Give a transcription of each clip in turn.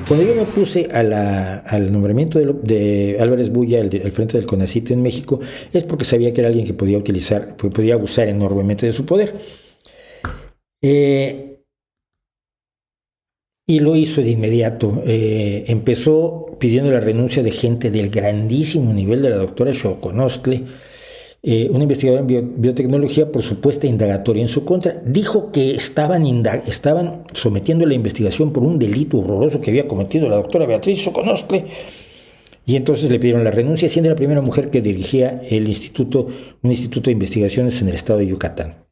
Cuando yo me opuse al nombramiento de Álvarez Bulla al frente del CONACYT en México, es porque sabía que era alguien que podía abusar enormemente de su poder. Y lo hizo de inmediato. Empezó pidiendo la renuncia de gente del grandísimo nivel de la doctora Xoconostle, una investigadora en biotecnología, por supuesta indagatoria en su contra. Dijo que estaban sometiendo la investigación por un delito horroroso que había cometido la doctora Beatriz Xoconostle, y entonces le pidieron la renuncia, siendo la primera mujer que dirigía un instituto de investigaciones en el estado de Yucatán.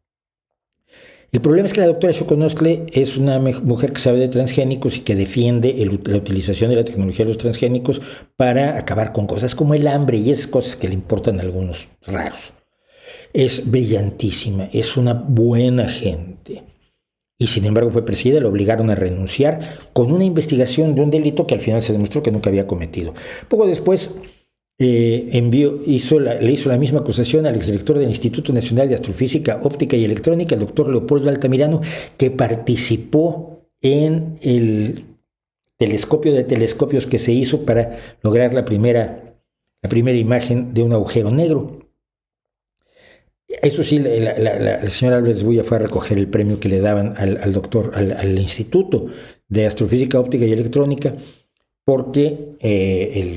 El problema es que la doctora Xoconostle es una mujer que sabe de transgénicos y que defiende la utilización de la tecnología de los transgénicos para acabar con cosas como el hambre y esas cosas que le importan a algunos raros. Es brillantísima, es una buena gente. Y sin embargo fue perseguida, la obligaron a renunciar con una investigación de un delito que al final se demostró que nunca había cometido. Poco después le hizo la misma acusación al exdirector del Instituto Nacional de Astrofísica, Óptica y Electrónica, el doctor Leopoldo Altamirano, que participó en el telescopio de telescopios que se hizo para lograr la primera imagen de un agujero negro. Eso sí, la señora Álvarez Bulla fue a recoger el premio que le daban al Instituto de Astrofísica, Óptica y Electrónica, porque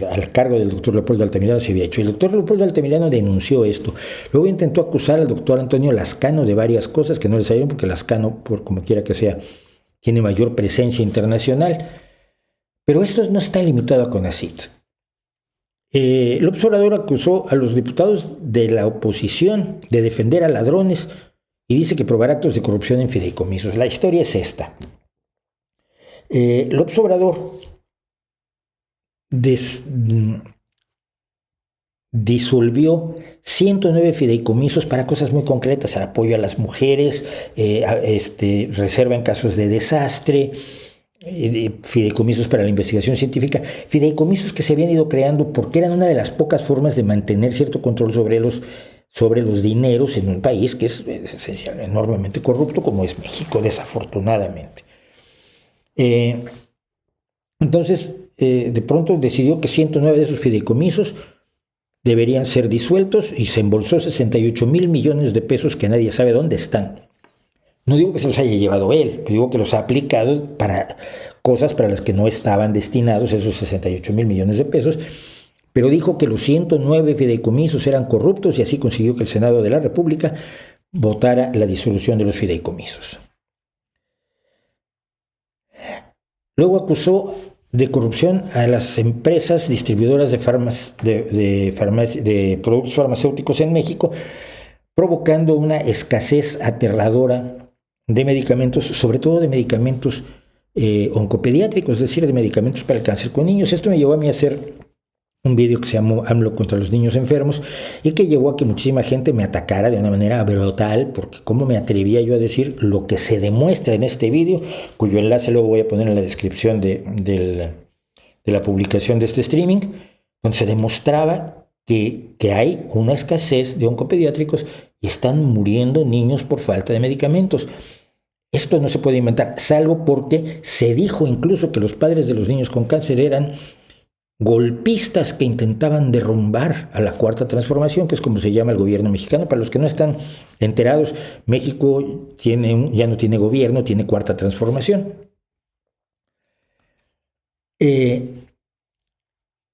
al cargo del doctor Leopoldo Altamirano se había hecho. El doctor Leopoldo Altamirano denunció esto. Luego intentó acusar al doctor Antonio Lascano de varias cosas que no le salieron, porque Lascano, por como quiera que sea, tiene mayor presencia internacional. Pero esto no está limitado a CONACYT. López Obrador acusó a los diputados de la oposición de defender a ladrones y dice que probar actos de corrupción en fideicomisos. La historia es esta. López Obrador disolvió 109 fideicomisos para cosas muy concretas: apoyo a las mujeres, reserva en casos de desastre, fideicomisos para la investigación científica, fideicomisos que se habían ido creando porque eran una de las pocas formas de mantener cierto control sobre los dineros en un país que es esencialmente enormemente corrupto como es México, desafortunadamente. Entonces, de pronto decidió que 109 de esos fideicomisos deberían ser disueltos y se embolsó 68,000 millones de pesos que nadie sabe dónde están. No digo que se los haya llevado él, digo que los ha aplicado para cosas para las que no estaban destinados esos 68,000 millones de pesos, pero dijo que los 109 fideicomisos eran corruptos y así consiguió que el Senado de la República votara la disolución de los fideicomisos. Luego acusó de corrupción a las empresas distribuidoras de productos farmacéuticos en México, provocando una escasez aterradora de medicamentos, sobre todo de medicamentos oncopediátricos, es decir, de medicamentos para el cáncer con niños. Esto me llevó a mí a hacer un video que se llamó AMLO contra los niños enfermos y que llevó a que muchísima gente me atacara de una manera brutal, porque cómo me atrevía yo a decir lo que se demuestra en este video, cuyo enlace luego voy a poner en la descripción de la publicación de este streaming, donde se demostraba que hay una escasez de oncopediátricos y están muriendo niños por falta de medicamentos. Esto no se puede inventar, salvo porque se dijo incluso que los padres de los niños con cáncer eran golpistas que intentaban derrumbar a la Cuarta Transformación, que es como se llama el gobierno mexicano. Para los que no están enterados, México ya no tiene gobierno, tiene Cuarta Transformación.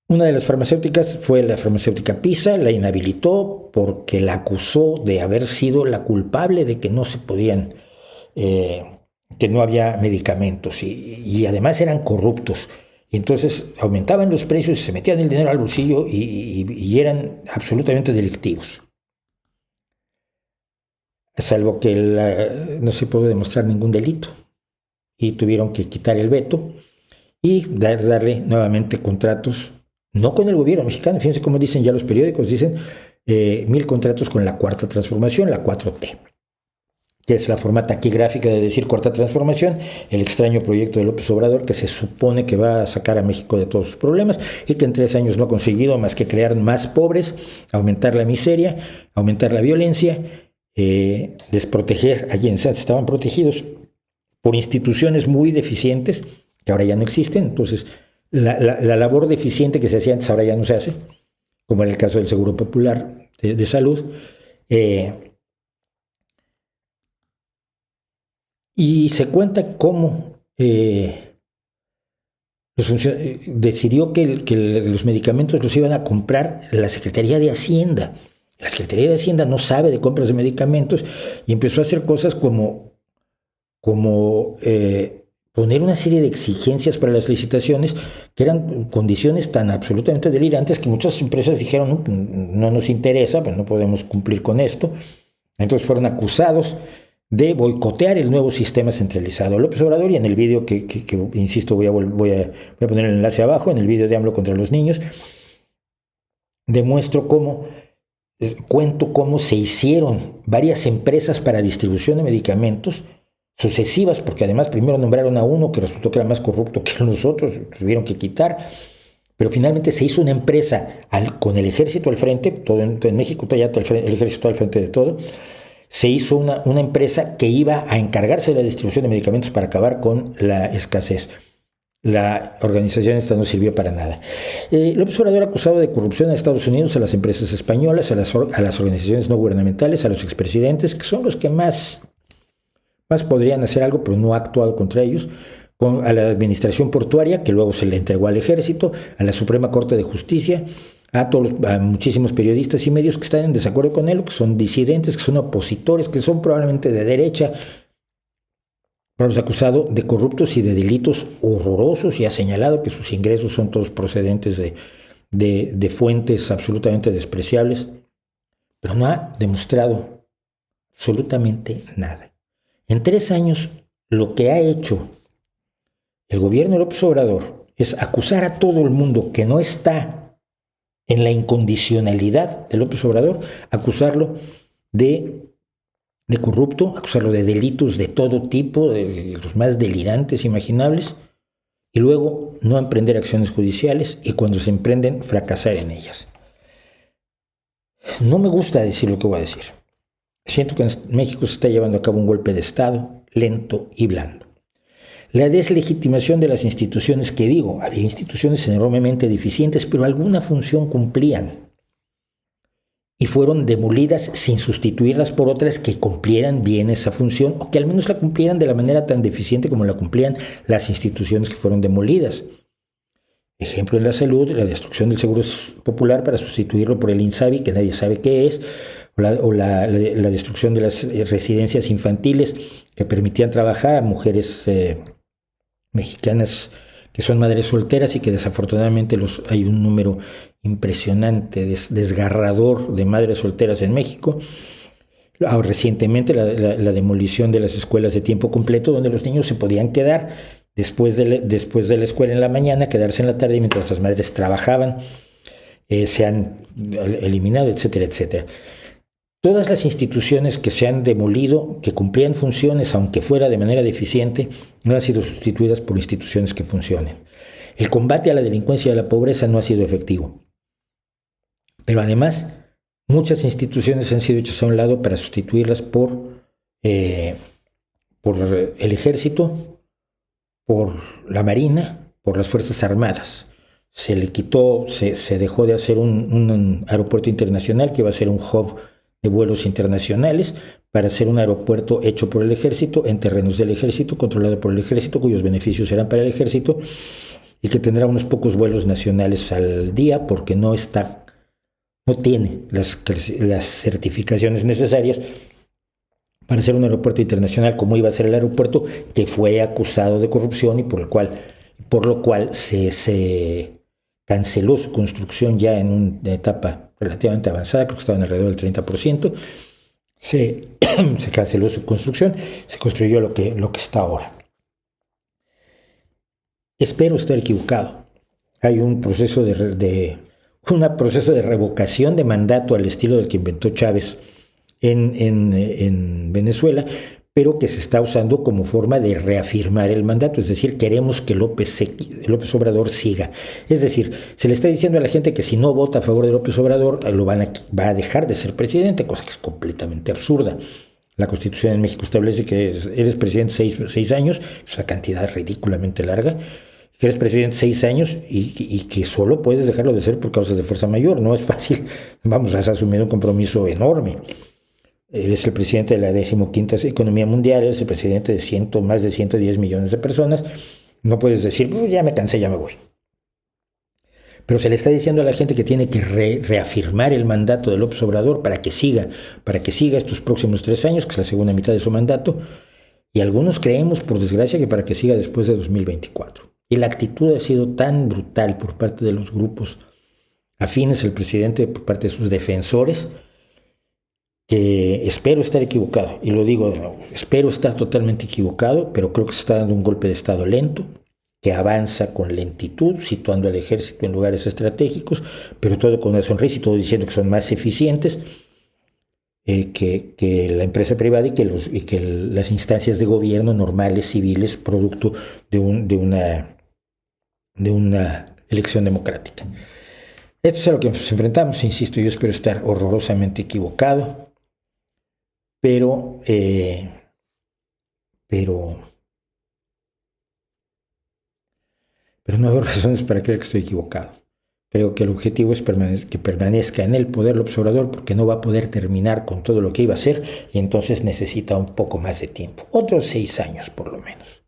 Una de las farmacéuticas fue la farmacéutica PISA, la inhabilitó porque la acusó de haber sido la culpable de que no se podían, que no había medicamentos y además eran corruptos. Y entonces aumentaban los precios, se metían el dinero al bolsillo y eran absolutamente delictivos. Salvo que no se pudo demostrar ningún delito. Y tuvieron que quitar el veto y darle nuevamente contratos, no con el gobierno mexicano. Fíjense cómo dicen ya los periódicos, dicen 1,000 contratos con la Cuarta Transformación, la 4T. Que es la forma taquigráfica de decir Cuarta Transformación, el extraño proyecto de López Obrador que se supone que va a sacar a México de todos sus problemas y que en 3 años no ha conseguido más que crear más pobres, aumentar la miseria, aumentar la violencia, desproteger a quienes estaban protegidos por instituciones muy deficientes, que ahora ya no existen. Entonces, la labor deficiente que se hacía antes ahora ya no se hace, como en el caso del Seguro Popular de Salud. Y se cuenta cómo decidió que los medicamentos los iban a comprar la Secretaría de Hacienda. La Secretaría de Hacienda no sabe de compras de medicamentos y empezó a hacer cosas como poner una serie de exigencias para las licitaciones que eran condiciones tan absolutamente delirantes que muchas empresas dijeron no nos interesa, pues no podemos cumplir con esto. Entonces fueron acusados de boicotear el nuevo sistema centralizado. López Obrador, y en el vídeo que insisto, voy a poner el enlace abajo, en el vídeo de AMLO contra los niños, demuestro cuento cómo se hicieron varias empresas para distribución de medicamentos sucesivas, porque además primero nombraron a uno que resultó que era más corrupto que los otros, tuvieron que quitar, pero finalmente se hizo una empresa con el ejército al frente, todo en México ya el ejército al frente de todo. Se hizo una empresa que iba a encargarse de la distribución de medicamentos para acabar con la escasez. La organización esta no sirvió para nada. López Obrador acusado de corrupción a Estados Unidos, a las empresas españolas, a las organizaciones no gubernamentales, a los expresidentes, que son los que más podrían hacer algo, pero no ha actuado contra ellos, a la administración portuaria, que luego se le entregó al ejército, a la Suprema Corte de Justicia, a muchísimos periodistas y medios que están en desacuerdo con él, que son disidentes, que son opositores, que son probablemente de derecha, pero los ha acusado de corruptos y de delitos horrorosos y ha señalado que sus ingresos son todos procedentes de fuentes absolutamente despreciables, pero no ha demostrado absolutamente nada. En 3 años, lo que ha hecho el gobierno de López Obrador es acusar a todo el mundo que no está en la incondicionalidad de López Obrador, acusarlo de corrupto, acusarlo de delitos de todo tipo, de los más delirantes imaginables, y luego no emprender acciones judiciales y cuando se emprenden, fracasar en ellas. No me gusta decir lo que voy a decir. Siento que en México se está llevando a cabo un golpe de Estado lento y blando. La deslegitimación de las instituciones, que digo, había instituciones enormemente deficientes, pero alguna función cumplían. Y fueron demolidas sin sustituirlas por otras que cumplieran bien esa función, o que al menos la cumplieran de la manera tan deficiente como la cumplían las instituciones que fueron demolidas. Ejemplo en la salud, la destrucción del Seguro Popular para sustituirlo por el INSABI, que nadie sabe qué es, o la destrucción de las residencias infantiles que permitían trabajar a mujeres mexicanas que son madres solteras y que desafortunadamente hay un número impresionante, desgarrador de madres solteras en México. Recientemente la demolición de las escuelas de tiempo completo, donde los niños se podían quedar después de la escuela en la mañana, quedarse en la tarde mientras las madres trabajaban, se han eliminado, etcétera, etcétera. Todas las instituciones que se han demolido, que cumplían funciones, aunque fuera de manera deficiente, no han sido sustituidas por instituciones que funcionen. El combate a la delincuencia y a la pobreza no ha sido efectivo. Pero además, muchas instituciones han sido hechas a un lado para sustituirlas por el ejército, por la marina, por las fuerzas armadas. Se dejó de hacer un aeropuerto internacional que iba a ser un hub de vuelos internacionales para hacer un aeropuerto hecho por el ejército, en terrenos del ejército, controlado por el ejército, cuyos beneficios serán para el ejército y que tendrá unos pocos vuelos nacionales al día porque no tiene las certificaciones necesarias para hacer un aeropuerto internacional como iba a ser el aeropuerto que fue acusado de corrupción y por lo cual se canceló su construcción ya en una etapa relativamente avanzada, creo que estaban alrededor del 30%, se canceló su construcción, se construyó lo que está ahora. Espero estar equivocado. Hay un proceso de revocación de mandato al estilo del que inventó Chávez en Venezuela, pero que se está usando como forma de reafirmar el mandato, es decir, queremos que López Obrador siga. Es decir, se le está diciendo a la gente que si no vota a favor de López Obrador, va a dejar de ser presidente, cosa que es completamente absurda. La Constitución en México establece que eres presidente 6 años, es una cantidad ridículamente larga, que eres presidente 6 años y que solo puedes dejarlo de ser por causas de fuerza mayor. No es fácil, vamos, has asumido un compromiso enorme. Eres el presidente de la 15ª economía mundial, eres el presidente de más de 110 millones de personas. No puedes decir, ya me cansé, ya me voy. Pero se le está diciendo a la gente que tiene que reafirmar el mandato de López Obrador para que siga estos próximos 3 años, que es la segunda mitad de su mandato, y algunos creemos, por desgracia, que para que siga después de 2024. Y la actitud ha sido tan brutal por parte de los grupos afines al presidente, por parte de sus defensores, que espero estar equivocado, y lo digo de nuevo, espero estar totalmente equivocado, pero creo que se está dando un golpe de Estado lento, que avanza con lentitud, situando al ejército en lugares estratégicos, pero todo con una sonrisa y todo diciendo que son más eficientes que la empresa privada y que las instancias de gobierno normales, civiles, producto de una elección democrática. Esto es a lo que nos enfrentamos, insisto, yo espero estar horrorosamente equivocado, pero no veo razones para creer que estoy equivocado. Creo que el objetivo es que permanezca en el poder López Obrador, porque no va a poder terminar con todo lo que iba a hacer y entonces necesita un poco más de tiempo, otros 6 años por lo menos.